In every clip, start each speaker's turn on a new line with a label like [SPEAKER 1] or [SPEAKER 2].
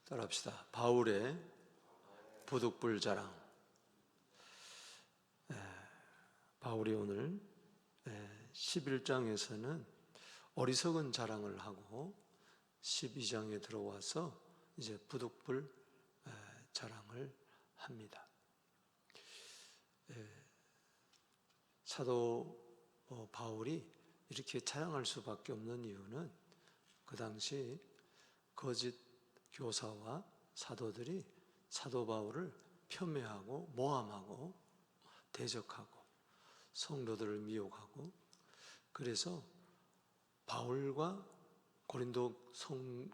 [SPEAKER 1] 따라합시다. 바울의 부득불 자랑. 바울이 오늘 11장에서는 어리석은 자랑을 하고 12장에 들어와서 이제 부득불 자랑을 합니다. 사도 바울이 이렇게 자랑할 수밖에 없는 이유는 그 당시 거짓 교사와 사도들이 사도 바울을 폄훼하고 모함하고 대적하고 성도들을 미혹하고, 그래서 바울과 고린도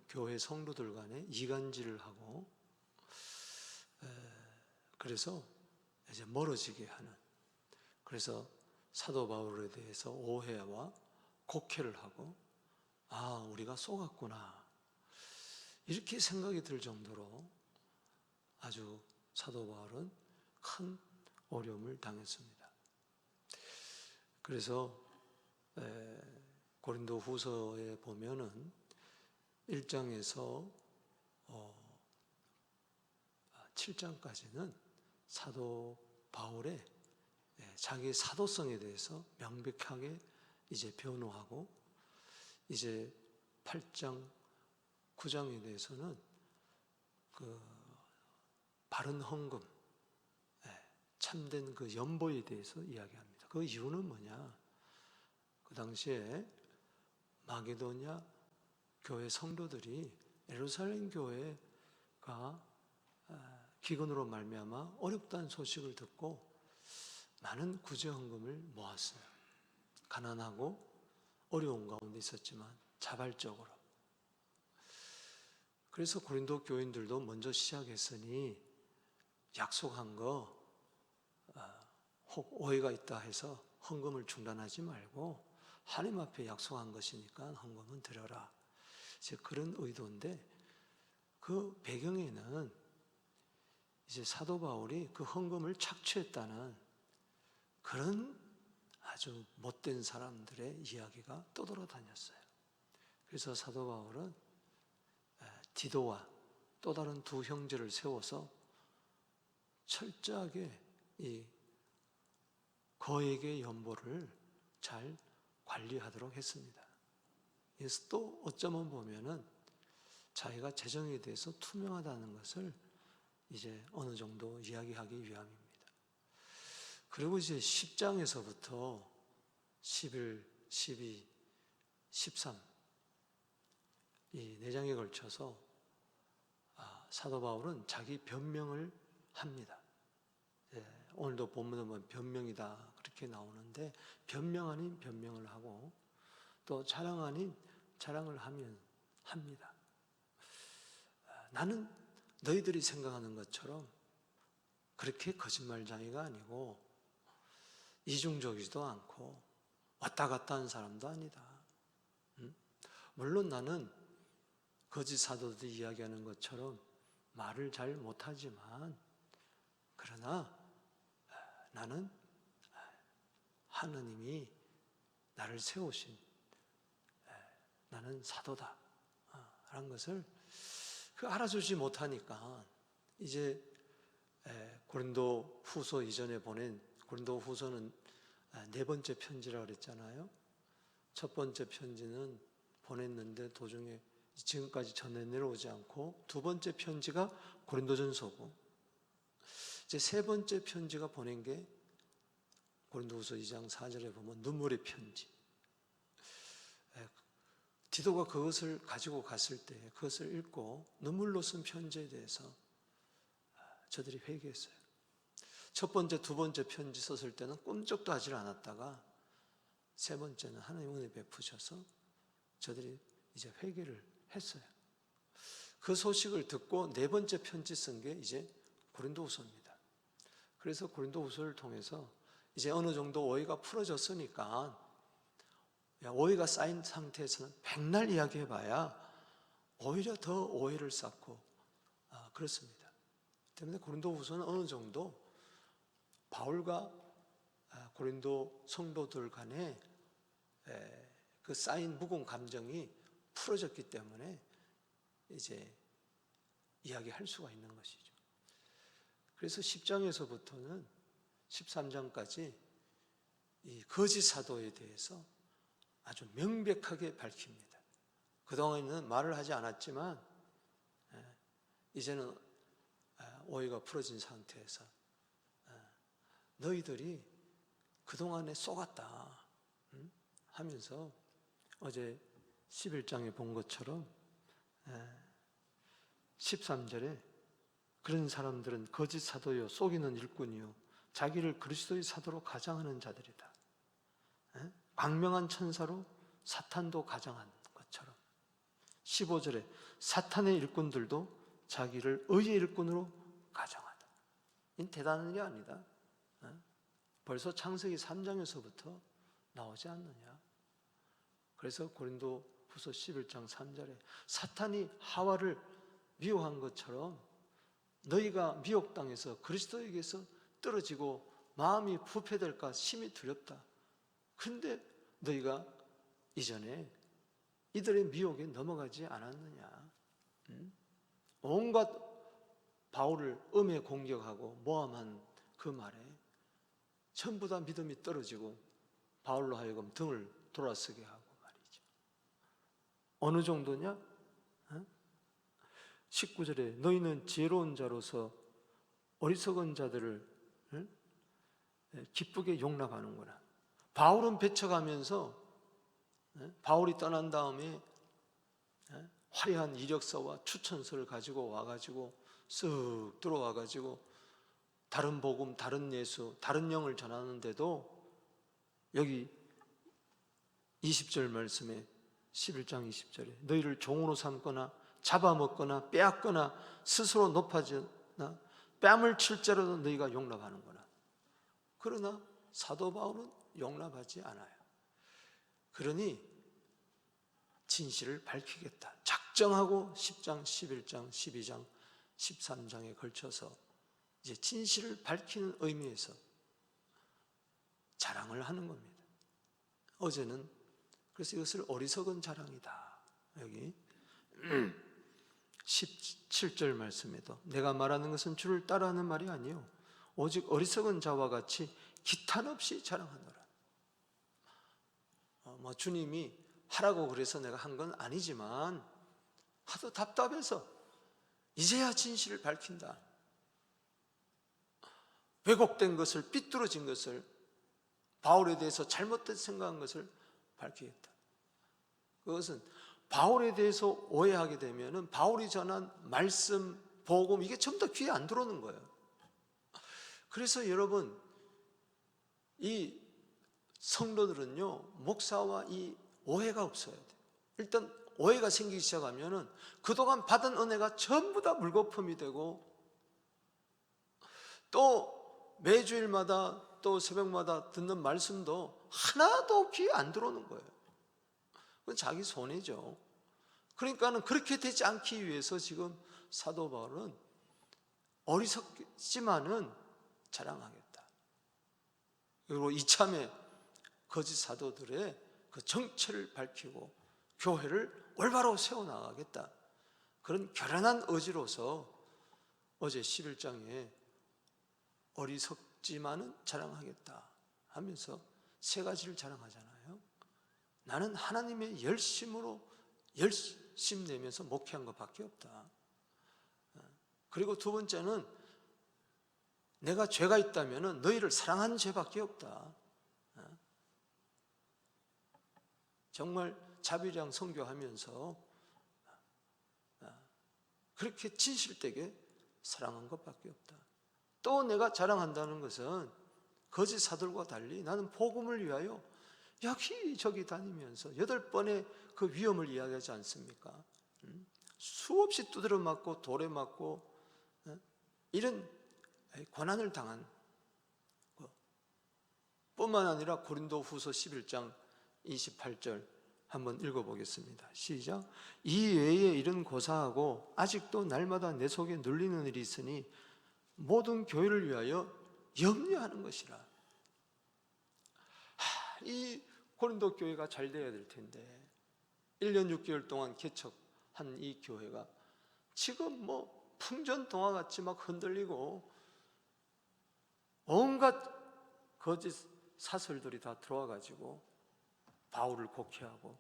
[SPEAKER 1] 교회 성도들 간에 이간질을 하고, 그래서 이제 멀어지게 하는, 그래서 사도 바울에 대해서 오해와 곡해를 하고, 우리가 속았구나 이렇게 생각이 들 정도로 아주 사도 바울은 큰 어려움을 당했습니다. 그래서 고린도 후서에 보면은 1장에서 7장까지는 사도 바울의 자기 사도성에 대해서 명백하게 이제 변호하고, 이제 8장 9장에 대해서는 그 바른 헌금, 참된 그 연보에 대해서 이야기합니다. 그 이유는 뭐냐? 그 당시에 마게도냐 교회 성도들이 예루살렘 교회가 기근으로 말미암아 어렵다는 소식을 듣고 많은 구제 헌금을 모았어요. 가난하고 어려운 가운데 있었지만 자발적으로. 그래서 고린도 교인들도 먼저 시작했으니 약속한 거 혹 오해가 있다 해서 헌금을 중단하지 말고 하나님 앞에 약속한 것이니까 헌금은 드려라. 이제 그런 의도인데, 그 배경에는 이제 사도 바울이 그 헌금을 착취했다는 그런 아주 못된 사람들의 이야기가 떠돌아다녔어요. 그래서 사도 바울은 디도와 또 다른 두 형제를 세워서 철저하게 이 거액의 연보를 잘 관리하도록 했습니다. 그래서 또 어쩌면 보면은 자기가 재정에 대해서 투명하다는 것을 이제 어느 정도 이야기하기 위함입니다. 그리고 이제 10장에서부터 11, 12, 13 이 4장에 걸쳐서 사도 바울은 자기 변명을 합니다. 오늘도 본문에 보면 변명이다 그렇게 나오는데, 변명 아닌 변명을 하고 또 자랑 아닌 자랑을 합니다. 나는 너희들이 생각하는 것처럼 그렇게 거짓말쟁이가 아니고 이중적이지도 않고 왔다 갔다 하는 사람도 아니다. 물론 나는 거짓 사도들이 이야기하는 것처럼 말을 잘 못하지만, 그러나 나는 하느님이 나를 세우신 나는 사도다 라는 것을 알아주지 못하니까, 이제 고린도 후서 이전에 보낸 고린도 후서는 4번째 편지라고 그랬잖아요. 첫 번째 편지는 보냈는데 도중에 지금까지 전해 내려오지 않고, 두 번째 편지가 고린도전서고, 이제 세 번째 편지가 보낸 게 고린도후서 2장 4절에 보면 눈물의 편지. 디도가 그것을 가지고 갔을 때 그것을 읽고 눈물로 쓴 편지에 대해서 저들이 회개했어요. 첫 번째, 두 번째 편지 썼을 때는 꿈쩍도 하지 않았다가 세 번째는 하나님 은혜 베푸셔서 저들이 이제 회개를 했어요. 그 소식을 듣고 4번째 편지 쓴 게 이제 고린도후서입니다. 그래서 고린도후서를 통해서 이제 어느 정도 오해가 풀어졌으니까, 오해가 쌓인 상태에서는 백날 이야기해봐야 오히려 더 오해를 쌓고 그렇습니다. 때문에 고린도후서는 어느 정도 바울과 고린도 성도들 간에 그 쌓인 묵은 감정이 풀어졌기 때문에 이제 이야기할 수가 있는 것이죠. 그래서 10장에서부터는 13장까지 이 거짓 사도에 대해서 아주 명백하게 밝힙니다. 그동안에는 말을 하지 않았지만 이제는 오해가 풀어진 상태에서 너희들이 그동안에 속았다 하면서 어제 11장에 본 것처럼 13절에 그런 사람들은 거짓 사도요 속이는 일꾼이요 자기를 그리스도의 사도로 가장하는 자들이다. 광명한 천사로 사탄도 가장한 것처럼 15절에 사탄의 일꾼들도 자기를 의의 일꾼으로 가장하다. 이건 대단한 일이 아니다. 벌써 창세기 3장에서부터 나오지 않느냐. 그래서 고린도 후서 11장 3절에 사탄이 하와를 미혹한 것처럼 너희가 미혹당해서 그리스도에게서 떨어지고 마음이 부패될까 심히 두렵다. 그런데 너희가 이전에 이들의 미혹에 넘어가지 않았느냐. 온갖 바울을 음해 공격하고 모함한 그 말에 전부 다 믿음이 떨어지고 바울로 하여금 등을 돌아서게 하고 말이죠. 어느 정도냐? 19절에 너희는 지혜로운 자로서 어리석은 자들을 기쁘게 용납하는구나. 바울은 배척하면서 바울이 떠난 다음에 화려한 이력서와 추천서를 가지고 와가지고 쓱 들어와가지고 다른 복음, 다른 예수, 다른 영을 전하는데도 여기 20절 말씀에 11장 20절에 너희를 종으로 삼거나 잡아먹거나 빼앗거나 스스로 높아지나 뺨을 칠 자로도 너희가 용납하는구나. 그러나 사도 바울은 용납하지 않아요. 그러니 진실을 밝히겠다 작정하고 10장, 11장, 12장, 13장에 걸쳐서 이제 진실을 밝히는 의미에서 자랑을 하는 겁니다. 어제는 그래서 이것을 어리석은 자랑이다. 여기 17절 말씀에도 내가 말하는 것은 주를 따라하는 말이 아니요 오직 어리석은 자와 같이 기탄 없이 자랑하노라. 주님이 하라고 그래서 내가 한 건 아니지만 하도 답답해서 이제야 진실을 밝힌다. 왜곡된 것을, 삐뚤어진 것을, 바울에 대해서 잘못된 생각한 것을 밝히겠다. 그것은 바울에 대해서 오해하게 되면은 바울이 전한 말씀, 복음 이게 전부 다 귀에 안 들어오는 거예요. 그래서 여러분 이 성도들은요 목사와 이 오해가 없어야 돼요. 일단 오해가 생기기 시작하면은 그동안 받은 은혜가 전부 다 물거품이 되고 또 매주일마다 또 새벽마다 듣는 말씀도 하나도 귀에 안 들어오는 거예요. 그건 자기 손해죠. 그러니까는 그렇게 되지 않기 위해서 지금 사도 바울은 어리석지만은 자랑하겠다. 그리고 이참에 거짓 사도들의 그 정체를 밝히고 교회를 올바로 세워나가겠다. 그런 결연한 의지로서 어제 11장에 어리석지만은 자랑하겠다 하면서 세 가지를 자랑하잖아요. 나는 하나님의 열심으로 열심 내면서 목회한 것밖에 없다. 그리고 두 번째는 내가 죄가 있다면 너희를 사랑하는 죄밖에 없다. 정말 자비량 선교하면서 그렇게 진실되게 사랑한 것밖에 없다. 또 내가 자랑한다는 것은 거짓 사들과 달리 나는 복음을 위하여 여기저기 다니면서 8번의 그 위험을 이야기하지 않습니까? 수없이 두드려 맞고 돌에 맞고 이런 고난을 당한 것 뿐만 아니라 고린도 후서 11장 28절 한번 읽어보겠습니다. 시작. 이 외에 이런 고사하고 아직도 날마다 내 속에 눌리는 일이 있으니 모든 교회를 위하여 염려하는 것이라. 이 고린도 교회가 잘 돼야 될 텐데 1년 6개월 동안 개척한 이 교회가 지금 풍전동화 같이 막 흔들리고 온갖 거짓 사설들이 다 들어와 가지고 바울을 곡해하고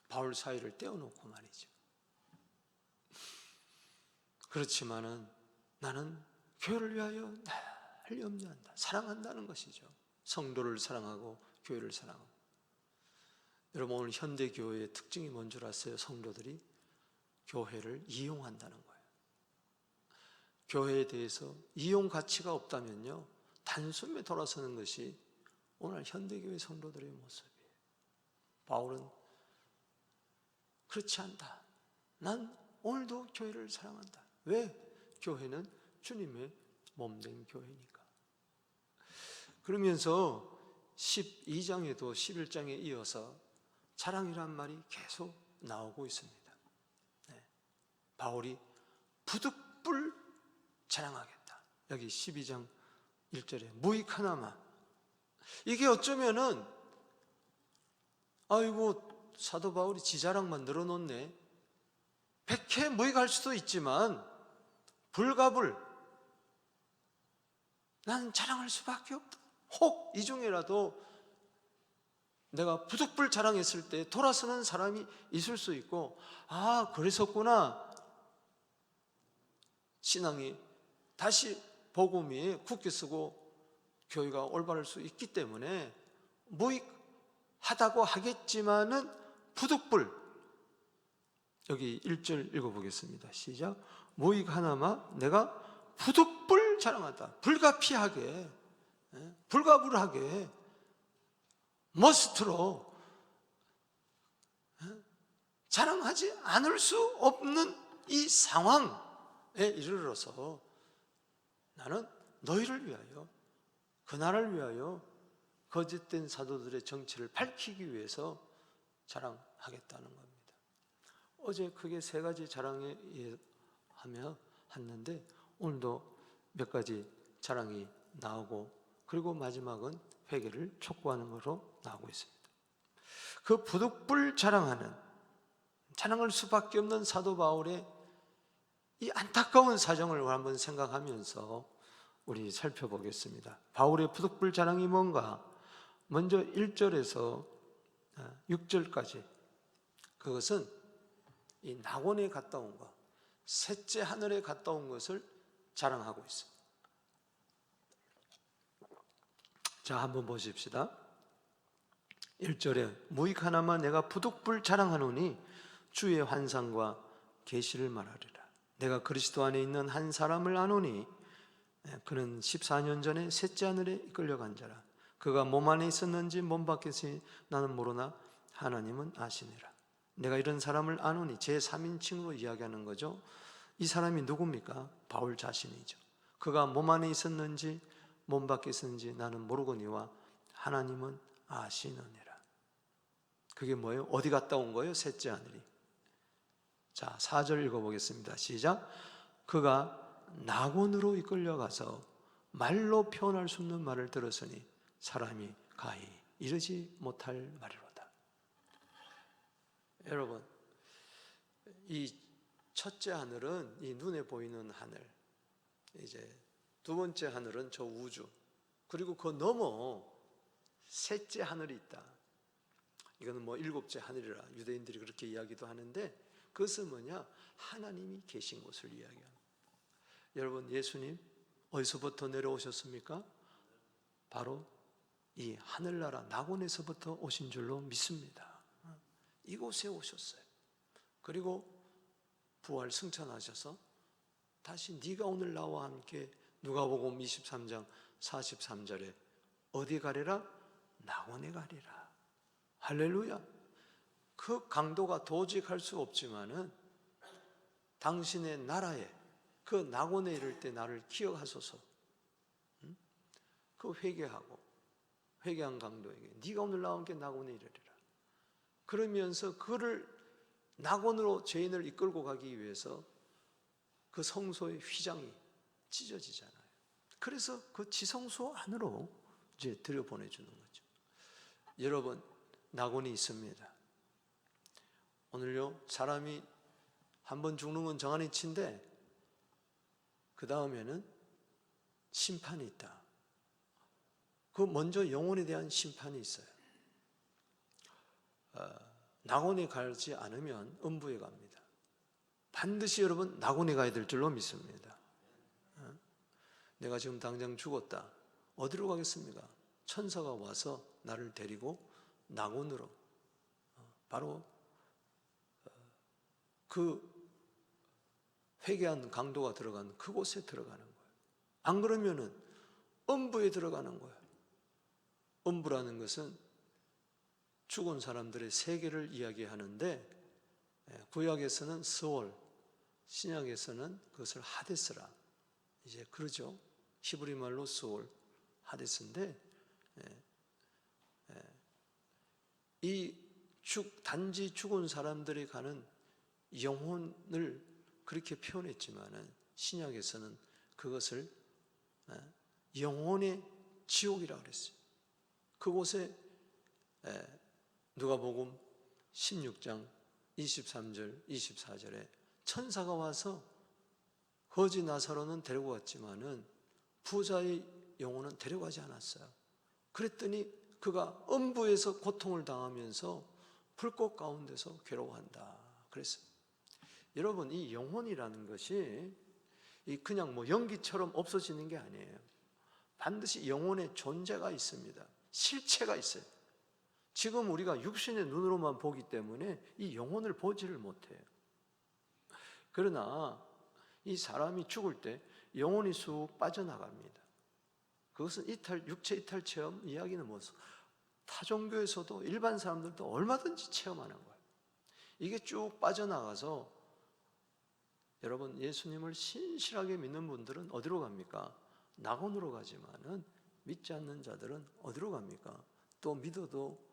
[SPEAKER 1] 바울 사이를 떼어놓고 말이죠. 그렇지만은 나는 교회를 위하여 날 염려한다. 사랑한다는 것이죠. 성도를 사랑하고 교회를 사랑하고. 여러분, 오늘 현대 교회의 특징이 뭔 줄 아세요? 성도들이 교회를 이용한다는 거예요. 교회에 대해서 이용 가치가 없다면요, 단숨에 돌아서는 것이 오늘 현대교회 성도들의 모습이에요. 바울은 그렇지 않다. 난 오늘도 교회를 사랑한다. 왜? 교회는 주님의 몸된 교회니까. 그러면서 12장에도 11장에 이어서 자랑이란 말이 계속 나오고 있습니다. 네. 바울이 부득불 자랑하겠다. 여기 12장 1절에 무익 하나마. 이게 어쩌면은 아이고 사도 바울이 지 자랑만 늘어놓네, 백해 무익할 수도 있지만 불가불 나는 자랑할 수밖에 없다. 혹 이 중에라도 내가 부득불 자랑했을 때 돌아서는 사람이 있을 수 있고, 아 그랬었구나, 신앙이 다시 복음이 굳게 쓰고 교회가 올바를 수 있기 때문에 무익하다고 하겠지만은 부득불, 여기 1절 읽어보겠습니다. 시작. 무익 하나마 내가 부득불 자랑한다. 불가피하게, 불가불하게, 머스트로 자랑하지 않을 수 없는 이 상황에 이르러서 나는 너희를 위하여, 그 나라를 위하여 거짓된 사도들의 정체를 밝히기 위해서 자랑하겠다는 겁니다. 어제 크게 세 가지 자랑에 했는데 오늘도 몇 가지 자랑이 나오고, 그리고 마지막은 회개를 촉구하는 것으로 나오고 있습니다. 그 부득불 자랑하는, 자랑할 수밖에 없는 사도 바울의 이 안타까운 사정을 한번 생각하면서 우리 살펴보겠습니다. 바울의 부득불 자랑이 뭔가? 먼저 1절에서 6절까지, 그것은 이 낙원에 갔다 온 것, 셋째 하늘에 갔다 온 것을 자랑하고 있습니다. 자, 한번 보십시다. 1절에 무익 하나만 내가 부득불 자랑하노니 주의 환상과 계시를 말하리라. 내가 그리스도 안에 있는 한 사람을 아노니 그는 14년 전에 셋째 하늘에 이끌려간 자라. 그가 몸 안에 있었는지 몸 밖에 있었는지 나는 모르나 하나님은 아시니라. 내가 이런 사람을 아노니, 제3인칭으로 이야기하는 거죠. 이 사람이 누굽니까? 바울 자신이죠. 그가 몸 안에 있었는지 몸 밖에 있었는지 나는 모르거니와 하나님은 아시느니라. 그게 뭐예요? 어디 갔다 온 거예요? 셋째 하늘이. 자, 4절 읽어보겠습니다. 시작. 그가 낙원으로 이끌려가서 말로 표현할 수 없는 말을 들었으니 사람이 가히 이르지 못할 말이로다. 여러분, 이 첫째 하늘은 이 눈에 보이는 하늘, 이제 두 번째 하늘은 저 우주, 그리고 그 넘어 셋째 하늘이 있다. 이거는 뭐 일곱째 하늘이라 유대인들이 그렇게 이야기도 하는데, 그것은 뭐냐? 하나님이 계신 곳을 이야기합니다. 여러분, 예수님 어디서부터 내려오셨습니까? 바로 이 하늘나라 낙원에서부터 오신 줄로 믿습니다. 이곳에 오셨어요. 그리고 부활 승천하셔서 다시 네가 오늘 나와 함께, 누가복음 23장 43절에 어디 가리라? 낙원에 가리라. 할렐루야. 그 강도가 도저히 갈 수 없지만은 당신의 나라에, 그 낙원에 이를 때 나를 기억하소서. 그 회개한 강도에게 네가 오늘 나와 함께 낙원에 이르리라. 그러면서 그를 낙원으로 죄인을 이끌고 가기 위해서 그 성소의 휘장이 찢어지잖아요. 그래서 그 지성소 안으로 이제 들여보내주는 거죠. 여러분, 낙원이 있습니다. 오늘요, 사람이 한번 죽는 건 정한 이치인데 그 다음에는 심판이 있다. 그 먼저 영혼에 대한 심판이 있어요. 낙원에 가지 않으면 음부에 갑니다. 반드시 여러분 낙원에 가야 될 줄로 믿습니다. 내가 지금 당장 죽었다. 어디로 가겠습니까? 천사가 와서 나를 데리고 낙원으로, 바로 그 회개한 강도가 들어간 그곳에 들어가는 거예요. 안 그러면은 음부에 들어가는 거예요. 음부라는 것은 죽은 사람들의 세계를 이야기하는데, 구약에서는 스월, 신약에서는 그것을 하데스라 이제 그러죠. 히브리 말로 스월, 하데스인데, 이 단지 죽은 사람들이 가는 영혼을 그렇게 표현했지만은 신약에서는 그것을 영혼의 지옥이라고 그랬어요. 그곳에 누가복음 16장 23절 24절에 천사가 와서 거지 나사로는 데리고 갔지만은 부자의 영혼은 데려가지 않았어요. 그랬더니 그가 음부에서 고통을 당하면서 불꽃 가운데서 괴로워한다 그랬어요. 여러분, 이 영혼이라는 것이 그냥 뭐 연기처럼 없어지는 게 아니에요. 반드시 영혼의 존재가 있습니다. 실체가 있어요. 지금 우리가 육신의 눈으로만 보기 때문에 이 영혼을 보지를 못해요. 그러나 이 사람이 죽을 때 영혼이 쑥 빠져나갑니다. 그것은 육체 이탈 체험 이야기는 무엇? 타종교에서도 일반 사람들도 얼마든지 체험하는 거예요. 이게 쭉 빠져나가서 여러분, 예수님을 신실하게 믿는 분들은 어디로 갑니까? 낙원으로 가지만은 믿지 않는 자들은 어디로 갑니까? 또 믿어도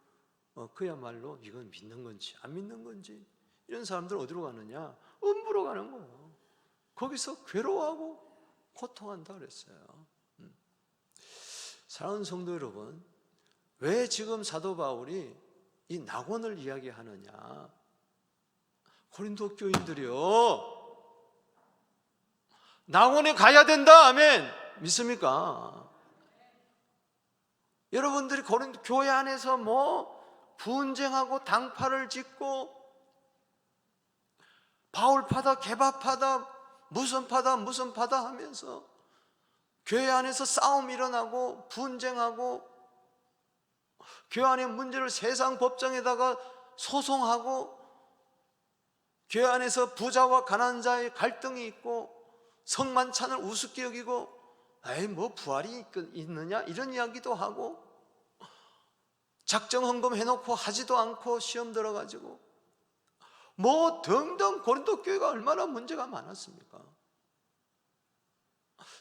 [SPEAKER 1] 그야말로 이건 믿는 건지 안 믿는 건지, 이런 사람들은 어디로 가느냐? 음부로 가는 거예요. 거기서 괴로워하고 고통한다 그랬어요. 사랑하는 성도 여러분, 왜 지금 사도 바울이 이 낙원을 이야기하느냐? 고린도 교인들이요, 낙원에 가야 된다. 아멘. 믿습니까? 여러분들이 고린도 교회 안에서 뭐 분쟁하고 당파를 짓고 바울파다 개바파다 무슨 파다 하면서 교회 안에서 싸움이 일어나고 분쟁하고 교회 안의 문제를 세상 법정에다가 소송하고 교회 안에서 부자와 가난한 자의 갈등이 있고 성만찬을 우습게 여기고 에이 뭐 부활이 있느냐 이런 이야기도 하고 작정 헌금 해놓고 하지도 않고 시험 들어가지고 뭐 등등 고린도 교회가 얼마나 문제가 많았습니까?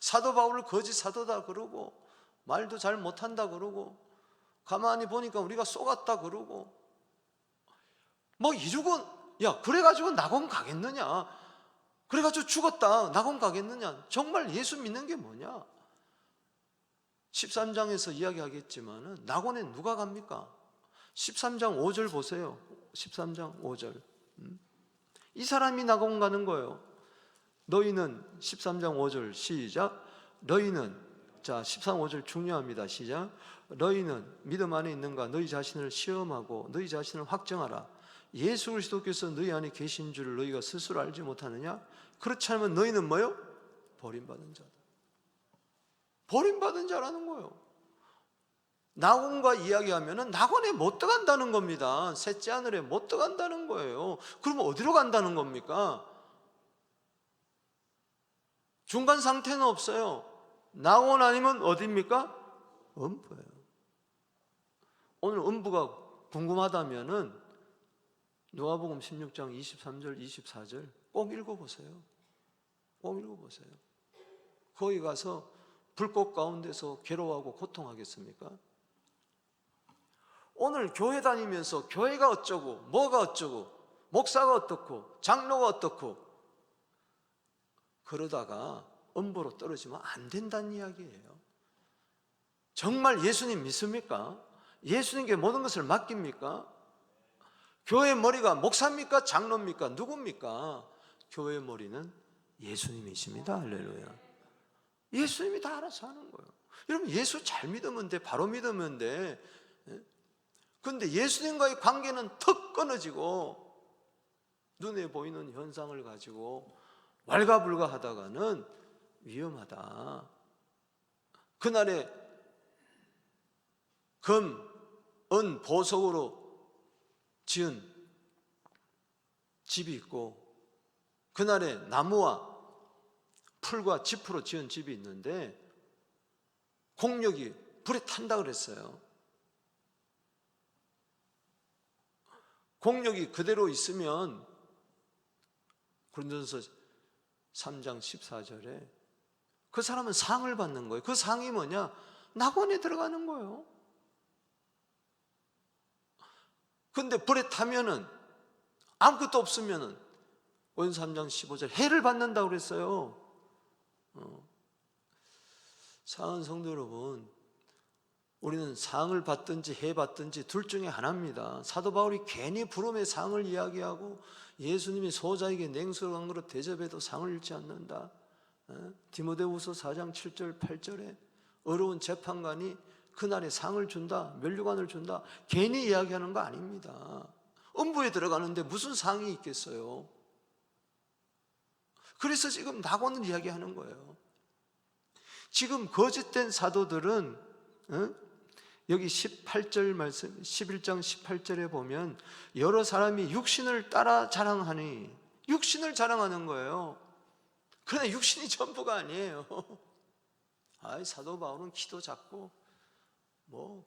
[SPEAKER 1] 사도 바울을 거짓 사도다 그러고 말도 잘 못한다 그러고 가만히 보니까 우리가 속았다 그러고 뭐 이러고 야 그래가지고 낙원 가겠느냐, 그래가지고 죽었다 낙원 가겠느냐, 정말 예수 믿는 게 뭐냐? 13장에서 이야기하겠지만은 낙원에 누가 갑니까? 13장 5절 보세요. 13장 5절. 이 사람이 낙원 가는 거예요. 너희는 13장 5절 시작. 너희는, 자 13, 5절 중요합니다. 시작. 너희는 믿음 안에 있는가? 너희 자신을 시험하고 너희 자신을 확정하라. 예수 그리스도께서 너희 안에 계신 줄 너희가 스스로 알지 못하느냐? 그렇지 않으면 너희는 뭐요? 버림받은 자다. 버림받은 자라는 거예요. 낙원과 이야기하면 낙원에 못 들어간다는 겁니다. 셋째 하늘에 못 들어간다는 거예요. 그러면 어디로 간다는 겁니까? 중간 상태는 없어요. 낙원 아니면 어디입니까? 음부예요. 오늘 음부가 궁금하다면은 누가복음 16장 23절 24절 꼭 읽어보세요. 꼭 읽어보세요. 거기 가서 불꽃 가운데서 괴로워하고 고통하겠습니까? 오늘 교회 다니면서 교회가 어쩌고 뭐가 어쩌고 목사가 어떻고 장로가 어떻고 그러다가 음부로 떨어지면 안 된다는 이야기예요. 정말 예수님 믿습니까? 예수님께 모든 것을 맡깁니까? 교회 머리가 목사입니까? 장로입니까? 누굽니까? 교회 머리는 예수님이십니다. 할렐루야. 예수님이 다 알아서 하는 거예요. 여러분, 예수 잘 믿으면 돼. 바로 믿으면 돼. 그런데 예수님과의 관계는 턱 끊어지고 눈에 보이는 현상을 가지고 왈가불가하다가는 위험하다. 그날에 금, 은, 보석으로 지은 집이 있고, 그날에 나무와 풀과 짚으로 지은 집이 있는데 공력이 불에 탄다 그랬어요. 공력이 그대로 있으면 고린도전서 3장 14절에 그 사람은 상을 받는 거예요. 그 상이 뭐냐? 낙원에 들어가는 거예요. 근데 불에 타면은 아무것도 없으면은 고린도서 3장 15절 해를 받는다고 그랬어요. 사랑하는 성도 여러분, 우리는 상을 받든지 해 받든지 둘 중에 하나입니다. 사도 바울이 괜히 부름의 상을 이야기하고 예수님이 소자에게 냉수를 한 그릇 대접해도 상을 잃지 않는다. 디모데후서 4장 7절 8절에 어려운 재판관이 그날에 상을 준다, 면류관을 준다, 괜히 이야기하는 거 아닙니다. 음부에 들어가는데 무슨 상이 있겠어요? 그래서 지금 낙원을 이야기하는 거예요. 지금 거짓된 사도들은 여기 18절 말씀, 11장 18절에 보면 여러 사람이 육신을 따라 자랑하니, 육신을 자랑하는 거예요. 그러나 육신이 전부가 아니에요. 사도 바울은 키도 작고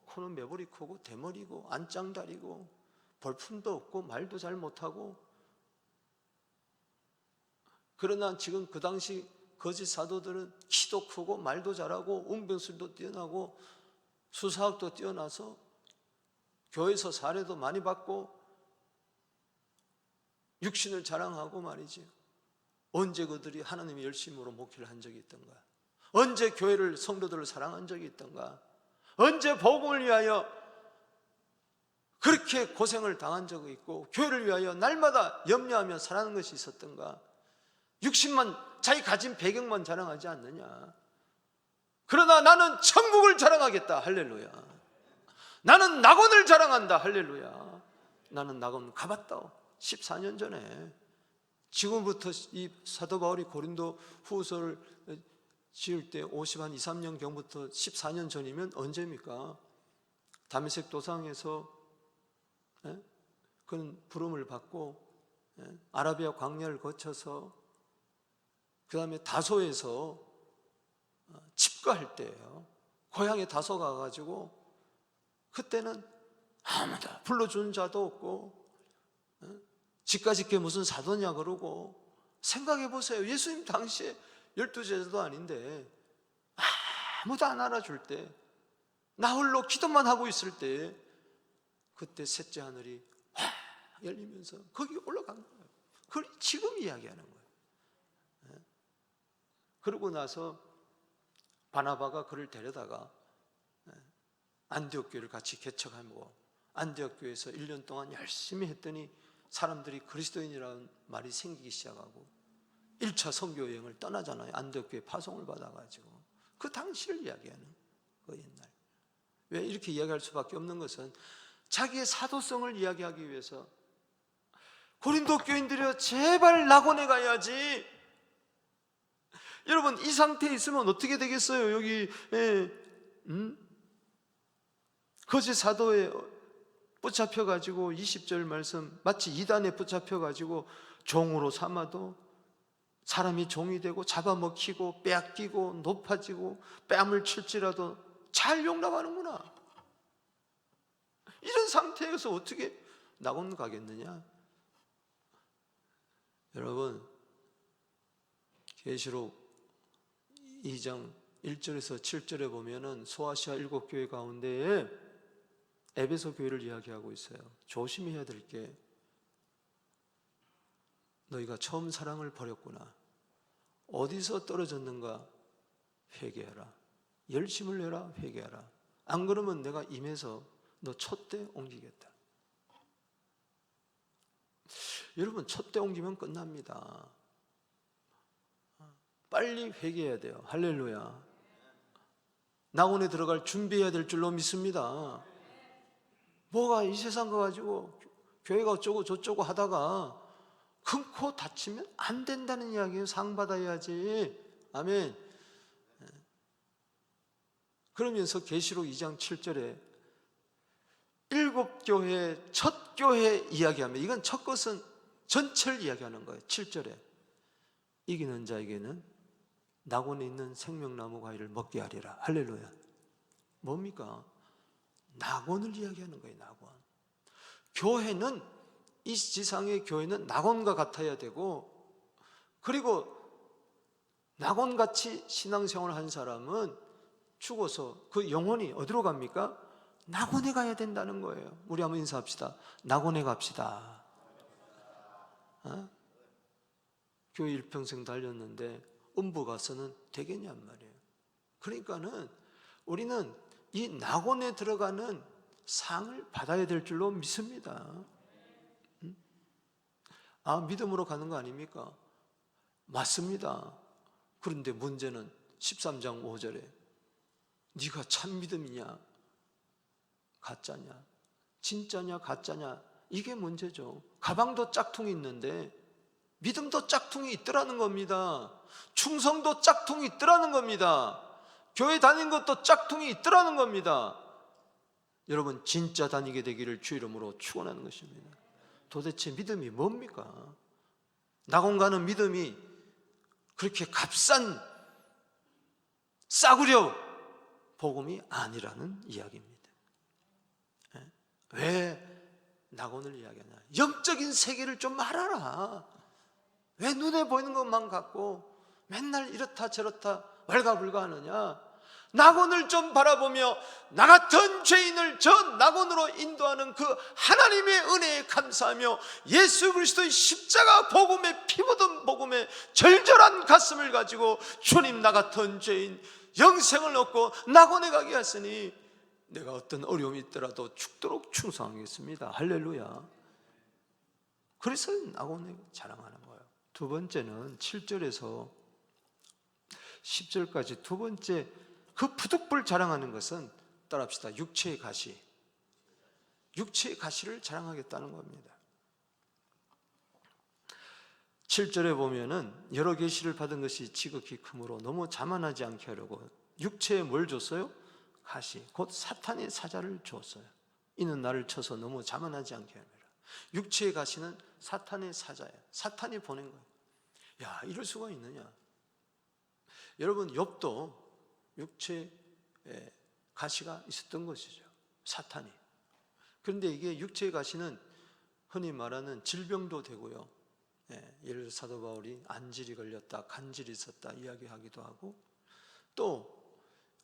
[SPEAKER 1] 코는 매부리 크고 대머리고 안짱다리고 볼품도 없고 말도 잘 못하고, 그러나 지금 그 당시 거짓 사도들은 키도 크고 말도 잘하고 운병술도 뛰어나고 수사학도 뛰어나서 교회에서 사례도 많이 받고 육신을 자랑하고 말이지. 언제 그들이 하나님의 열심으로 목회를 한 적이 있던가? 언제 교회를, 성도들을 사랑한 적이 있던가? 언제 복음을 위하여 그렇게 고생을 당한 적이 있고 교회를 위하여 날마다 염려하며 살아가는 것이 있었던가? 육신만, 자기 가진 배경만 자랑하지 않느냐? 그러나 나는 천국을 자랑하겠다. 할렐루야. 나는 낙원을 자랑한다. 할렐루야. 나는 낙원 가봤다. 14년 전에. 지금부터 이 사도 바울이 고린도 후서를 지을 때 50한 2, 3년 경부터 14년 전이면 언제입니까? 다메섹 도상에서 그런 부름을 받고 아라비아 광야를 거쳐서 그 다음에 다소에서 집거할 때예요. 고향에 다소 가가지고 그때는 아무도 불러주는 자도 없고 집까짓게 무슨 사도냐 그러고, 생각해 보세요. 예수님 당시에 12제자도 아닌데 아무도 안 알아줄 때, 나 홀로 기도만 하고 있을 때, 그때 셋째 하늘이 확 열리면서 거기 올라간 거예요. 그걸 지금 이야기하는 거예요. 그러고 나서 바나바가 그를 데려다가 안디옥 교회를 같이 개척하고 안디옥 교회에서 1년 동안 열심히 했더니 사람들이 그리스도인이라는 말이 생기기 시작하고 1차 선교 여행을 떠나잖아요. 안디옥 교회 파송을 받아가지고. 그 당시를 이야기하는 그 옛날. 왜 이렇게 이야기할 수밖에 없는 것은 자기의 사도성을 이야기하기 위해서 고린도 교인들이여 제발 낙원에 가야지. 여러분, 이 상태에 있으면 어떻게 되겠어요? 여기 거짓 사도에 붙잡혀가지고 20절 말씀, 마치 이단에 붙잡혀가지고 종으로 삼아도 사람이 종이 되고 잡아먹히고 빼앗기고 높아지고 뺨을 칠지라도 잘 용납하는구나. 이런 상태에서 어떻게 낙원 가겠느냐? 여러분, 계시록 2장 1절에서 7절에 보면은 소아시아 7교회 가운데에 에베소 교회를 이야기하고 있어요. 조심해야 될 게, 너희가 처음 사랑을 버렸구나. 어디서 떨어졌는가 회개하라. 열심을 내라. 회개하라. 안 그러면 내가 임해서 너 촛대 옮기겠다. 여러분, 촛대 옮기면 끝납니다. 빨리 회개해야 돼요. 할렐루야. 낙원에 들어갈 준비해야 될 줄로 믿습니다. 뭐가 이 세상 거 가지고 교회가 어쩌고 저쩌고 하다가 금코 다치면 안 된다는 이야기예요. 상 받아야지. 아멘. 그러면서 계시록 2장 7절에 7교회 첫 교회 이야기하면, 이건 첫 것은 전체를 이야기하는 거예요. 7절에 이기는 자에게는 낙원에 있는 생명나무 과일을 먹게 하리라. 할렐루야. 뭡니까? 낙원을 이야기하는 거예요. 낙원. 교회는, 이 지상의 교회는 낙원과 같아야 되고, 그리고 낙원같이 신앙생활을 한 사람은 죽어서 그 영혼이 어디로 갑니까? 낙원에 가야 된다는 거예요. 우리 한번 인사합시다. 낙원에 갑시다. 교회 일평생 달렸는데 음부 가서는 되겠냔 말이에요. 그러니까는 우리는 이 낙원에 들어가는 상을 받아야 될 줄로 믿습니다. 믿음으로 가는 거 아닙니까? 맞습니다. 그런데 문제는 13장 5절에 네가 참 믿음이냐 가짜냐, 진짜냐 가짜냐, 이게 문제죠. 가방도 짝퉁이 있는데 믿음도 짝퉁이 있더라는 겁니다. 충성도 짝퉁이 있더라는 겁니다. 교회 다니는 것도 짝퉁이 있더라는 겁니다. 여러분, 진짜 다니게 되기를 주 이름으로 축원하는 것입니다. 도대체 믿음이 뭡니까? 낙원 가는 믿음이 그렇게 값싼 싸구려 복음이 아니라는 이야기입니다. 왜 낙원을 이야기하냐? 영적인 세계를 좀 알아라. 왜 눈에 보이는 것만 갖고 맨날 이렇다 저렇다 왈가불가 하느냐? 낙원을 좀 바라보며 나 같은 죄인을 저 낙원으로 인도하는 그 하나님의 은혜에 감사하며 예수 그리스도의 십자가 복음에 피 묻은 복음에 절절한 가슴을 가지고 주님, 나 같은 죄인 영생을 얻고 낙원에 가게 하시니 내가 어떤 어려움이 있더라도 죽도록 충성하겠습니다. 할렐루야. 그래서 낙원에 자랑하는 거예요. 두 번째는 7절에서 10절까지 두 번째 그 부득불 자랑하는 것은, 따라합시다, 육체의 가시. 육체의 가시를 자랑하겠다는 겁니다. 7절에 보면은 여러 계시를 받은 것이 지극히 크므로 너무 자만하지 않게 하려고 육체에 뭘 줬어요? 가시, 곧 사탄의 사자를 줬어요. 이는 나를 쳐서 너무 자만하지 않게 합니다. 육체의 가시는 사탄의 사자예요. 사탄이 보낸 거예요. 야, 이럴 수가 있느냐? 여러분, 욥도 육체에 가시가 있었던 것이죠. 사탄이. 그런데 이게 육체의 가시는 흔히 말하는 질병도 되고요. 예를 들어 사도 바울이 안질이 걸렸다, 간질이 있었다 이야기하기도 하고, 또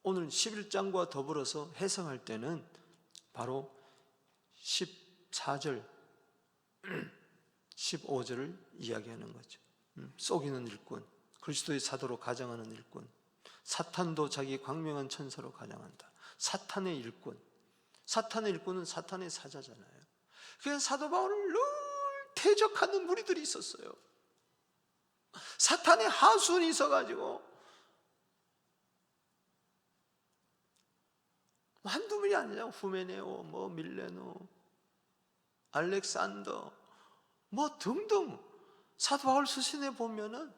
[SPEAKER 1] 오늘 11장과 더불어서 해석할 때는 바로 14절, 15절을 이야기하는 거죠. 속이는 일꾼, 그리스도의 사도로 가장하는 일꾼, 사탄도 자기 광명한 천사로 가장한다. 사탄의 일꾼, 사탄의 일꾼은 사탄의 사자잖아요. 그냥 사도 바울을 늘 대적하는 무리들이 있었어요. 사탄의 하수인이 있어가지고 한두 분이 아니냐. 후메네오, 뭐 밀레노, 알렉산더, 뭐 등등 사도 바울 서신에 보면은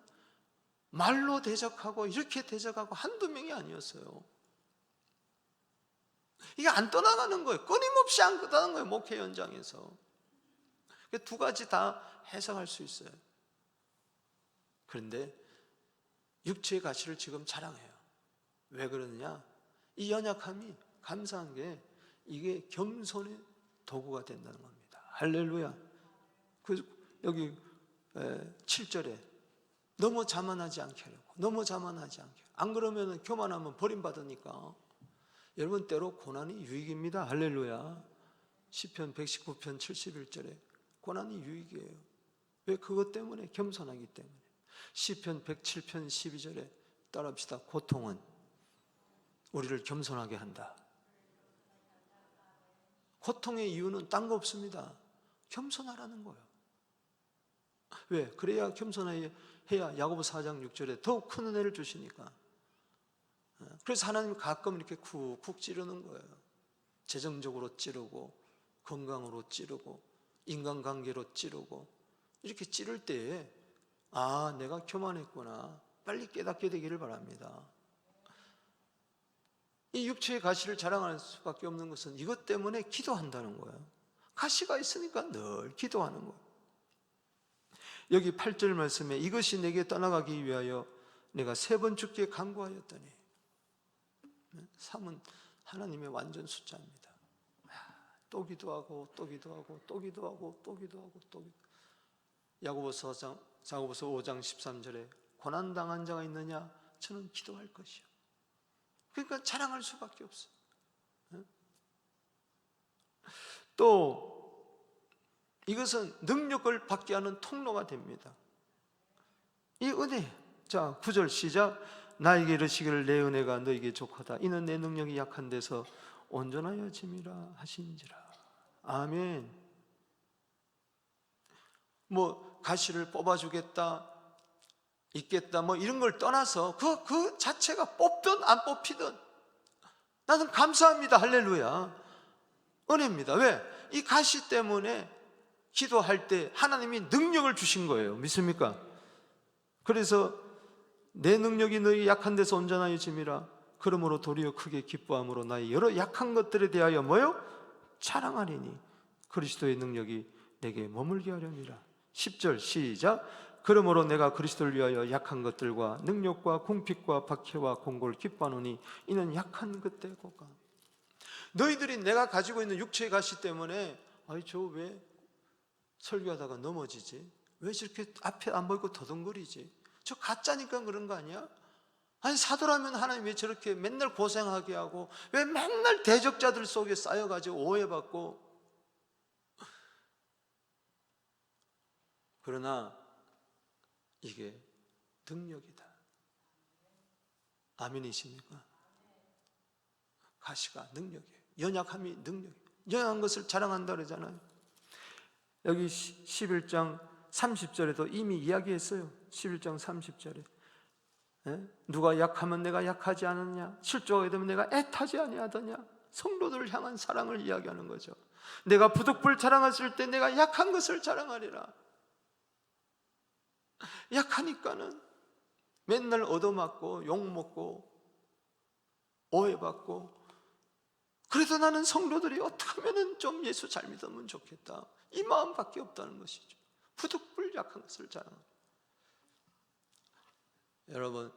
[SPEAKER 1] 말로 대적하고 이렇게 대적하고 한두 명이 아니었어요. 이게 안 떠나가는 거예요. 끊임없이 안 떠나가는 거예요. 목회 현장에서. 두 가지 다 해석할 수 있어요. 그런데 육체의 가치를 지금 자랑해요. 왜 그러느냐? 이 연약함이 감사한 게 이게 겸손의 도구가 된다는 겁니다. 할렐루야. 여기 7절에 너무 자만하지 않게 하려고, 너무 자만하지 않게. 안 그러면 교만하면 버림받으니까. 여러분, 때로 고난이 유익입니다. 할렐루야. 시편 119편 71절에 고난이 유익이에요. 왜? 그것 때문에, 겸손하기 때문에. 시편 107편 12절에 따라합시다. 고통은 우리를 겸손하게 한다. 고통의 이유는 딴 거 없습니다. 겸손하라는 거예요. 왜? 그래야 겸손하게 해야 야고보 4장 6절에 더욱 큰 은혜를 주시니까. 그래서 하나님 가끔 이렇게 쿡쿡 찌르는 거예요. 재정적으로 찌르고, 건강으로 찌르고, 인간관계로 찌르고. 이렇게 찌를 때에 아, 내가 교만했구나, 빨리 깨닫게 되기를 바랍니다. 이 육체의 가시를 자랑할 수밖에 없는 것은 이것 때문에 기도한다는 거예요. 가시가 있으니까 늘 기도하는 거예요. 여기 8절 말씀에 이것이 내게 떠나가기 위하여 내가 3번 주께 간구하였더니, 3은 하나님의 완전 숫자입니다. 또 기도하고 또 기도하고 또 기도하고 또 기도하고 또 기도. 야고보서 5장 13절에 고난당한 자가 있느냐? 저는 기도할 것이요. 그러니까 자랑할 수밖에 없어요. 또 이것은 능력을 받게 하는 통로가 됩니다. 이 은혜. 자, 9절 시작. 나에게 이르시기를 내 은혜가 너에게 족하다. 이는 내 능력이 약한 데서 온전하여 짐이라 하신지라. 아멘. 뭐 가시를 뽑아주겠다, 있겠다, 뭐 이런 걸 떠나서 그 자체가 뽑든 안 뽑히든 나는 감사합니다. 할렐루야. 은혜입니다. 왜? 이 가시 때문에 기도할 때 하나님이 능력을 주신 거예요. 믿습니까? 그래서 내 능력이 너희 약한 데서 온전하여 짐이라. 그러므로 도리어 크게 기뻐함으로 나의 여러 약한 것들에 대하여 뭐요? 자랑하리니 그리스도의 능력이 내게 머물게 하려니라. 10절 시작. 그러므로 내가 그리스도를 위하여 약한 것들과 능력과 궁핍과 박해와 공고를 기뻐하노니 이는 약한 그때고가. 너희들이 내가 가지고 있는 육체의 가시 때문에 아이 저 왜 설교하다가 넘어지지? 왜 저렇게 앞에 안 보이고 더듬거리지? 저 가짜니까 그런 거 아니야? 아니 사도라면 하나님 왜 저렇게 맨날 고생하게 하고 왜 맨날 대적자들 속에 쌓여가지고 오해받고. 그러나 이게 능력이다. 아멘이십니까? 가시가 능력이에요. 연약함이 능력이에요. 연약한 것을 자랑한다 그러잖아요. 여기 11장 30절에도 이미 이야기했어요. 11장 30절에 누가 약하면 내가 약하지 않았냐? 실족하게 되면 내가 애타지 아니하더냐? 성도들을 향한 사랑을 이야기하는 거죠. 내가 부득불 자랑했을 때 내가 약한 것을 자랑하리라. 약하니까는 맨날 얻어맞고 욕먹고 오해받고. 그래도 나는 성도들이 어떻게 하면 좀 예수 잘 믿으면 좋겠다, 이 마음밖에 없다는 것이죠. 부득불 약한 것을 자랑합니다. 여러분,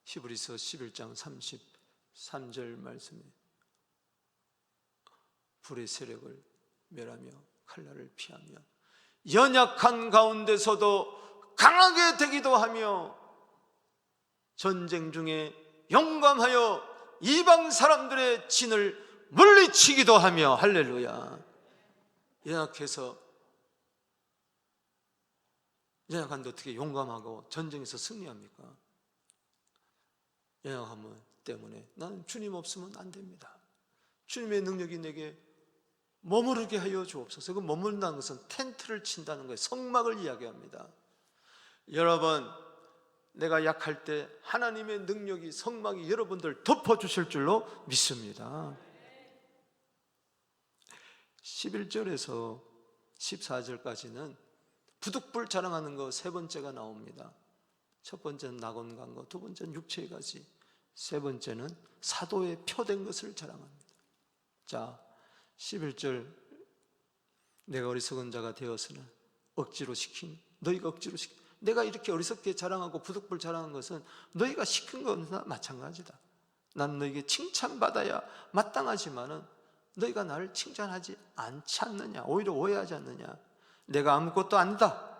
[SPEAKER 1] 히브리서 11장 33절 말씀에 불의 세력을 멸하며 칼날을 피하며 연약한 가운데서도 강하게 되기도 하며 전쟁 중에 용감하여 이방 사람들의 진을 물리치기도 하며. 할렐루야. 연약한데 어떻게 용감하고 전쟁에서 승리합니까? 연약함 때문에 나는 주님 없으면 안 됩니다. 주님의 능력이 내게 머무르게 하여 주옵소서. 그 머무른다는 것은 텐트를 친다는 거예요. 성막을 이야기합니다. 여러분, 내가 약할 때 하나님의 능력이, 성막이 여러분들 덮어주실 줄로 믿습니다. 11절에서 14절까지는 부득불 자랑하는 거 3번째가 나옵니다. 첫 번째는 낙원간 거, 두 번째는 육체의 가시, 세 번째는 사도의 표된 것을 자랑합니다. 자, 11절 내가 어리석은 자가 되었으나 너희가 억지로 시킨, 내가 이렇게 어리석게 자랑하고 부득불 자랑한 것은 너희가 시킨 것과 마찬가지다. 난 너희에게 칭찬받아야 마땅하지만은 너희가 나를 칭찬하지 않지 않느냐, 오히려 오해하지 않느냐. 내가 아무것도 아니다,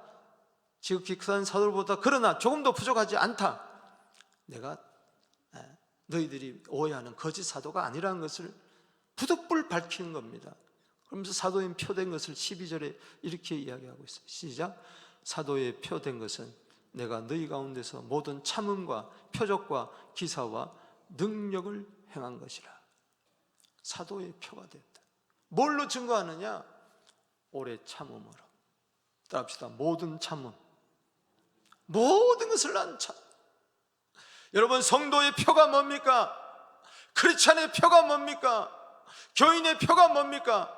[SPEAKER 1] 지극히 크다는 사도들보다 그러나 조금도 부족하지 않다. 내가 너희들이 오해하는 거짓 사도가 아니라는 것을 부득불 밝히는 겁니다. 그러면서 사도인 표된 것을 12절에 이렇게 이야기하고 있어요. 시작. 사도의 표된 것은 내가 너희 가운데서 모든 참음과 표적과 기사와 능력을 행한 것이라. 사도의 표가 됐다. 뭘로 증거하느냐? 오래 참음으로. 따라합시다. 모든 참음, 모든 것을 난 참. 여러분, 성도의 표가 뭡니까? 크리스찬의 표가 뭡니까? 교인의 표가 뭡니까?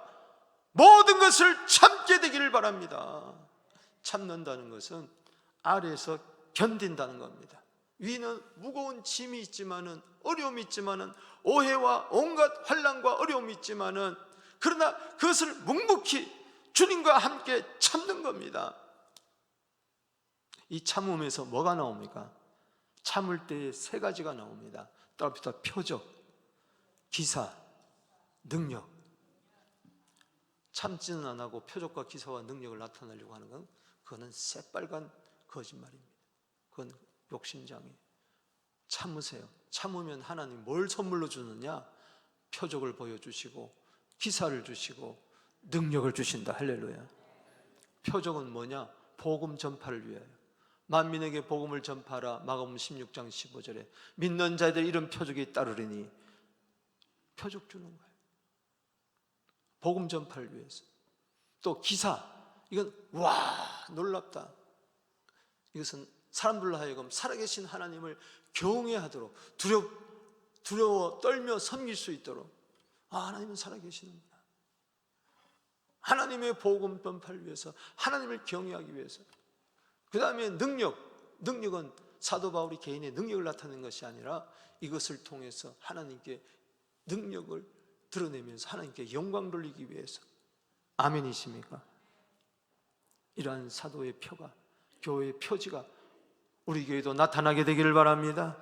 [SPEAKER 1] 모든 것을 참게 되기를 바랍니다. 참는다는 것은 아래에서 견딘다는 겁니다. 위는 무거운 짐이 있지만은, 어려움이 있지만은, 오해와 온갖 환난과 어려움이 있지만은, 그러나 그것을 묵묵히 주님과 함께 참는 겁니다. 이 참음에서 뭐가 나옵니까? 참을 때에 세 가지가 나옵니다. 따라붙어 표적, 기사, 능력. 참지는 안 하고 표적과 기사와 능력을 나타내려고 하는 건 그거는 새빨간 거짓말입니다. 그건 욕심장애. 참으세요. 참으면 하나님 뭘 선물로 주느냐? 표적을 보여주시고 기사를 주시고 능력을 주신다. 할렐루야. 표적은 뭐냐? 복음 전파를 위하여 만민에게 복음을 전파하라. 마가복음 16장 15절에 믿는 자들 이런 표적이 따르리니, 표적 주는 거예요. 복음 전파를 위해서. 또 기사, 이건 와 놀랍다. 이것은 사람들로 하여금 살아계신 하나님을 경외하도록 두려워 떨며 섬길 수 있도록, 하나님은 살아계시는구나. 하나님의 복음 전파를 위해서, 하나님을 경외하기 위해서. 그 다음에 능력은 사도 바울이 개인의 능력을 나타내는 것이 아니라 이것을 통해서 하나님께 능력을 드러내면서 하나님께 영광 돌리기 위해서. 아멘이십니까? 이러한 사도의 표가, 교회의 표지가 우리 교회도 나타나게 되기를 바랍니다.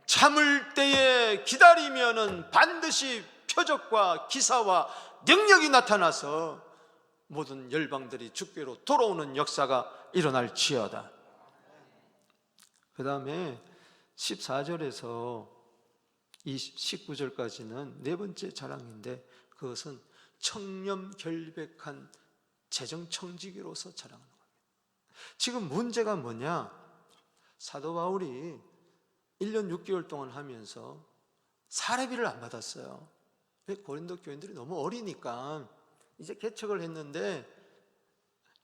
[SPEAKER 1] 참을 때에 기다리면은 반드시 표적과 기사와 능력이 나타나서 모든 열방들이 주께로 돌아오는 역사가 일어날지어다. 그 다음에 14절에서 19절까지는 네 번째 자랑인데, 그것은 청렴결백한 재정청지기로서 자랑하는 겁니다. 지금 문제가 뭐냐? 사도 바울이 1년 6개월 동안 하면서 사례비를 안 받았어요. 고린도 교인들이 너무 어리니까 이제 개척을 했는데,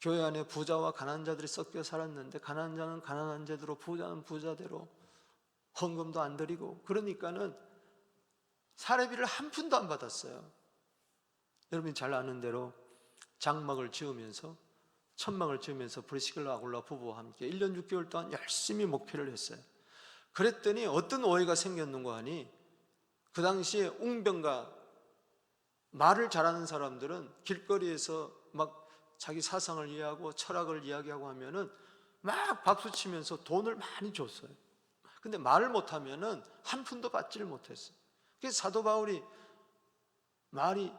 [SPEAKER 1] 교회 안에 부자와 가난한 자들이 섞여 살았는데, 가난한 자는 가난한 자대로, 부자는 부자대로 헌금도 안 드리고, 그러니까는 사례비를 한 푼도 안 받았어요. 여러분이 잘 아는 대로 장막을 지으면서, 천막을 지으면서 브리스길라 아굴라 부부와 함께 1년 6개월 동안 열심히 목회를 했어요. 그랬더니 어떤 오해가 생겼는가 하니, 그 당시에 웅병과 말을 잘하는 사람들은 길거리에서 막 자기 사상을 이해하고 철학을 이야기하고 하면은 막 박수치면서 돈을 많이 줬어요. 근데 말을 못하면은 한 푼도 받지를 못했어요. 그래서 사도 바울이 말이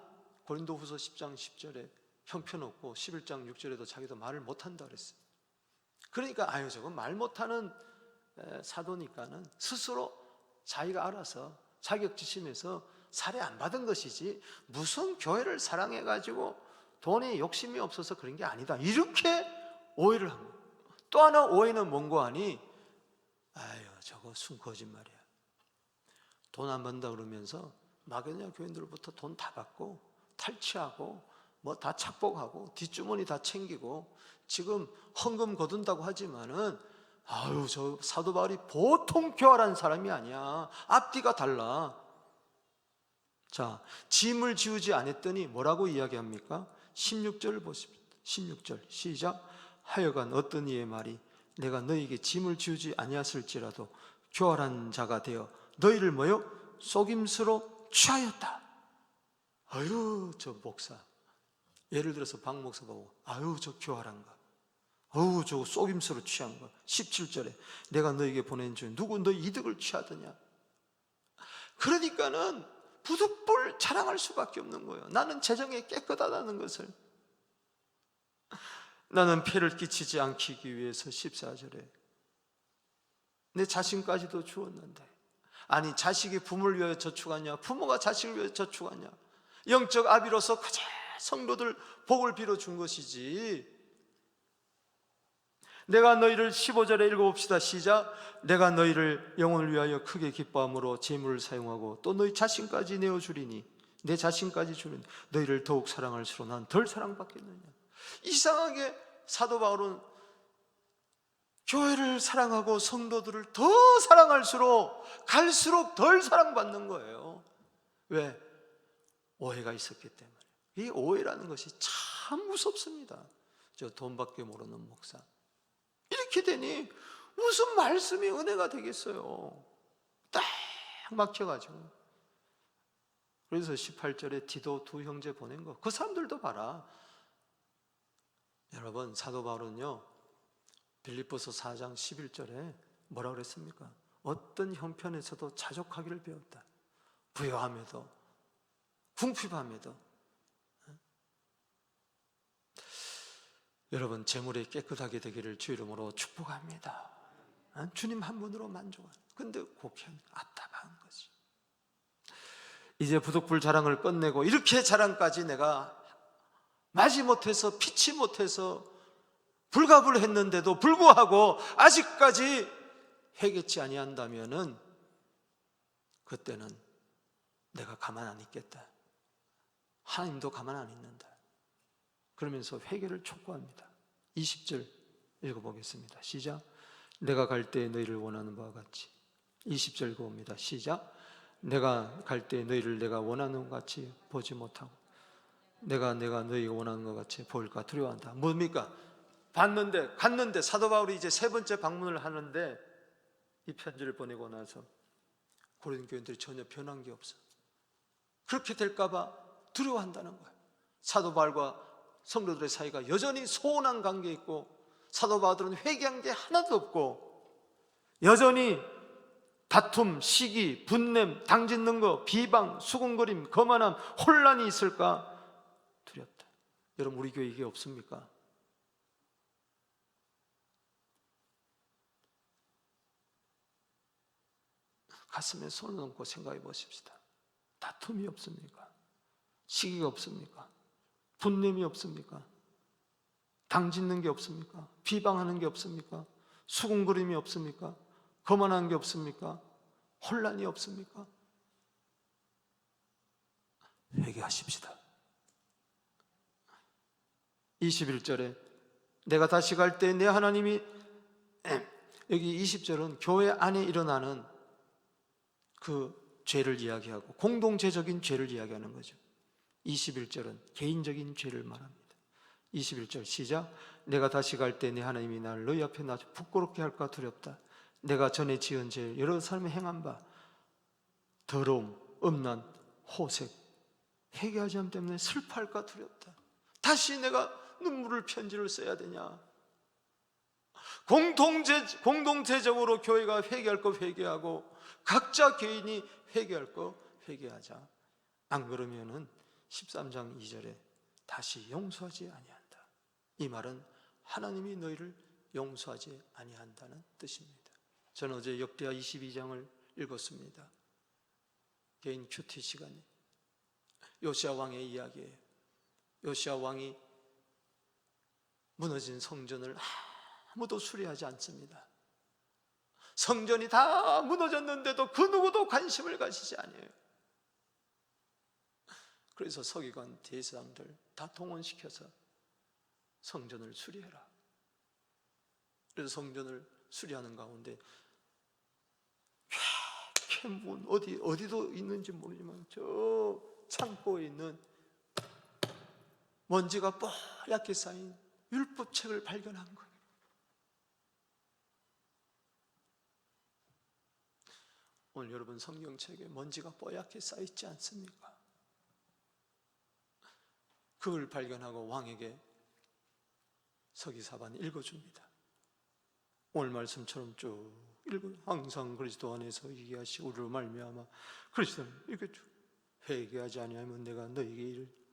[SPEAKER 1] 고린도후서 10장 10절에 형편없고 11장 6절에도 자기도 말을 못한다 그랬어요. 그러니까 저건 말 못하는 사도니까는 스스로 자기가 알아서 자격지심에서 살해 안 받은 것이지 무슨 교회를 사랑해가지고 돈에 욕심이 없어서 그런 게 아니다, 이렇게 오해를 한 거예요. 또 하나 오해는 뭔가 하니, 저거 순 거짓말이야. 돈 안 받는다 그러면서 마게도냐 교인들로부터 돈 다 받고 탈취하고 뭐 다 착복하고 뒷주머니 다 챙기고 지금 헌금 거둔다고 하지만은 저 사도 바울이 보통 교활한 사람이 아니야. 앞뒤가 달라. 자, 짐을 지우지 않았더니 뭐라고 이야기합니까? 16절을 보십시오. 16절 시작. 하여간 어떤 이의 말이 내가 너희에게 짐을 지우지 아니했을지라도 교활한 자가 되어 너희를 뭐요? 속임수로 취하였다. 저 목사, 예를 들어서 박 목사 보고 저 교활한가, 저 속임수로 취한 거. 17절에 내가 너에게 보낸 중 누구 너희 이득을 취하더냐. 그러니까는 부득불 자랑할 수밖에 없는 거예요. 나는 재정에 깨끗하다는 것을. 나는 폐를 끼치지 않기 위해서 14절에 내 자신까지도 주었는데, 아니 자식이 부모를 위하여 저축하냐, 부모가 자식을 위하여 저축하냐. 영적 아비로서 가장 성도들 복을 빌어준 것이지. 내가 너희를 15절에 읽어봅시다. 시작. 내가 너희를 영혼을 위하여 크게 기뻐함으로 재물을 사용하고 또 너희 자신까지 내어주리니, 내 자신까지 주리니 너희를 더욱 사랑할수록 난 덜 사랑받겠느냐. 이상하게 사도 바울은 교회를 사랑하고 성도들을 더 사랑할수록 갈수록 덜 사랑받는 거예요. 왜? 오해가 있었기 때문에. 이 오해라는 것이 참 무섭습니다. 저 돈밖에 모르는 목사, 이렇게 되니 무슨 말씀이 은혜가 되겠어요? 딱 막혀가지고. 그래서 18절에 디도 두 형제 보낸 거, 그 사람들도 봐라. 여러분, 사도 바울은요 빌립보서 4장 11절에 뭐라 그랬습니까? 어떤 형편에서도 자족하기를 배웠다. 부요함에도 궁핍함에도. 여러분, 재물이 깨끗하게 되기를 주 이름으로 축복합니다. 주님 한 분으로 만족하는. 근데 곡형 답답한 거지. 이제 부득불 자랑을 끝내고 이렇게 자랑까지 내가 마지못해서 피치 못해서 불가불했는데도 불구하고 아직까지 회개치 아니한다면은 그때는 내가 가만 안 있겠다. 하나님도 가만 안 있는다. 그러면서 회개를 촉구합니다. 20절 읽어보겠습니다. 시작. 내가 갈 때 너희를 원하는 바와 같이. 20절 읽어봅니다. 시작. 내가 갈 때 너희를 내가 원하는 것 같이 보지 못하고 내가 너희가 원하는 것 같이 보일까 두려워한다. 뭡니까? 갔는데 사도 바울이 이제 세 번째 방문을 하는데 이 편지를 보내고 나서 고린 교인들이 전혀 변한 게 없어. 그렇게 될까 봐 두려워한다는 거예요. 사도 바울과 성도들의 사이가 여전히 소원한 관계에 있고 사도 바울은 회개한 게 하나도 없고 여전히 다툼, 시기, 분냄, 당짓는 거, 비방, 수군거림, 거만함, 혼란이 있을까 두렵다. 여러분, 우리 교회 이게 없습니까? 가슴에 손을 얹고 생각해 보십시다. 다툼이 없습니까? 시기가 없습니까? 분냄이 없습니까? 당짓는 게 없습니까? 비방하는 게 없습니까? 수군거림이 없습니까? 거만한 게 없습니까? 혼란이 없습니까? 회개하십시다. 21절에 내가 다시 갈 때 내 하나님이, 여기 20절은 교회 안에 일어나는 그 죄를 이야기하고 공동체적인 죄를 이야기하는 거죠. 21절은 개인적인 죄를 말합니다. 21절 시작. 내가 다시 갈 때 내 하나님이 나를 너희 앞에 나 부끄럽게 할까 두렵다. 내가 전에 지은 죄 여러 사람이 행한 바 더러움, 음란, 호색, 회개하지 않기 때문에 슬퍼할까 두렵다. 다시 내가 눈물을 편지를 써야 되냐? 공동체적으로 교회가 회개할 거 회개하고 각자 개인이 회개할 거 회개하자. 안 그러면은 13장 2절에 다시 용서하지 아니한다. 이 말은 하나님이 너희를 용서하지 아니한다는 뜻입니다. 저는 어제 역대하 22장을 읽었습니다. 개인 큐티 시간에 요시야 왕의 이야기예요. 요시야 왕이 무너진 성전을 아무도 수리하지 않습니다. 성전이 다 무너졌는데도 그 누구도 관심을 가지지 않아요. 그래서 서기관 대사장들 다 동원시켜서 성전을 수리해라. 그래서 성전을 수리하는 가운데 문 어디도 있는지 모르지만 저 창고에 있는 먼지가 뽀얗게 쌓인 율법책을 발견한 거예요. 오늘 여러분 성경책에 먼지가 뽀얗게 쌓여있지 않습니까? 그걸 발견하고 왕에게 서기사반이 읽어줍니다. 오늘 말씀처럼 쭉 읽어. 항상 그리스도 안에서 얘기하시고 우리로 말미암아 그리스도를 이렇게 쭉 회개하지 아니하면 내가 너에게 이를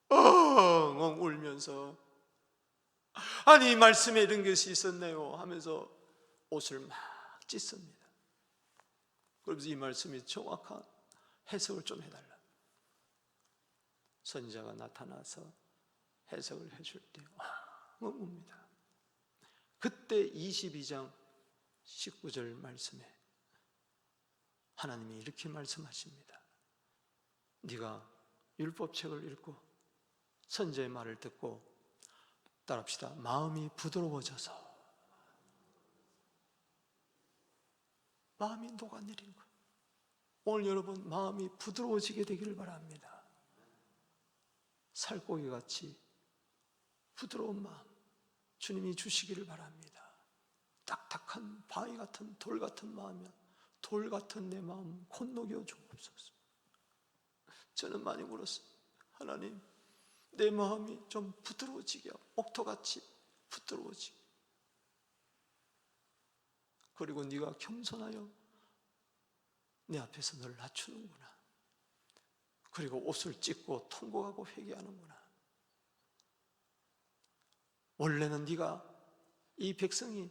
[SPEAKER 1] 엉엉 울면서 아니 이 말씀에 이런 것이 있었네요 하면서 옷을 막 찢습니다. 그러면서 이 말씀이 정확한 해석을 좀 해달라. 선지자가 나타나서 해석을 해줄 때 웁니다. 그때 22장 19절 말씀에 하나님이 이렇게 말씀하십니다. 네가 율법책을 읽고 선지자의 말을 듣고 따라합시다. 마음이 부드러워져서 마음이 녹아내린 거예요. 오늘 여러분 마음이 부드러워지게 되기를 바랍니다. 살코기같이 부드러운 마음 주님이 주시기를 바랍니다. 딱딱한 바위 같은 돌 같은 마음이야. 돌 같은 내 마음 곧 녹여 주옵소서. 저는 많이 물었어요. 하나님, 내 마음이 좀 부드러워지게, 옥토같이 부드러워지게. 그리고 네가 겸손하여 내 앞에서 널 낮추는구나. 그리고 옷을 찢고 통곡하고 회개하는구나. 원래는 네가 이 백성이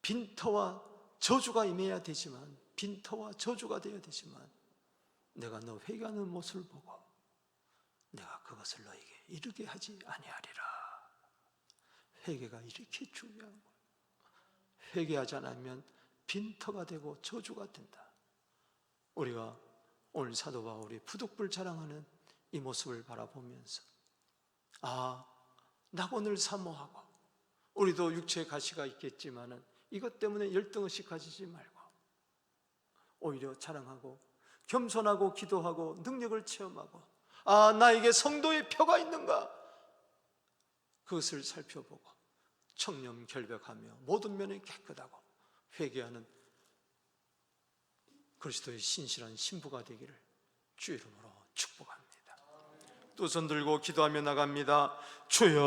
[SPEAKER 1] 빈터와 저주가 임해야 되지만, 빈터와 저주가 되어야 되지만, 내가 너 회개하는 모습을 보고 내가 그것을 너에게 이르게 하지 아니하리라. 회개가 이렇게 중요한 거예요. 회개하지 않으면 빈터가 되고 저주가 된다. 우리가 오늘 사도 바울이 부득불 자랑하는 이 모습을 바라보면서, 아, 낙원을 사모하고, 우리도 육체의 가시가 있겠지만은 이것 때문에 열등의식 가지지 말고 오히려 자랑하고 겸손하고 기도하고 능력을 체험하고, 아, 나에게 성도의 표가 있는가? 그것을 살펴보고 청렴 결백하며 모든 면에 깨끗하고 회개하는 그리스도의 신실한 신부가 되기를 주 이름으로 축복합니다. 두 손 들고 기도하며 나갑니다. 주여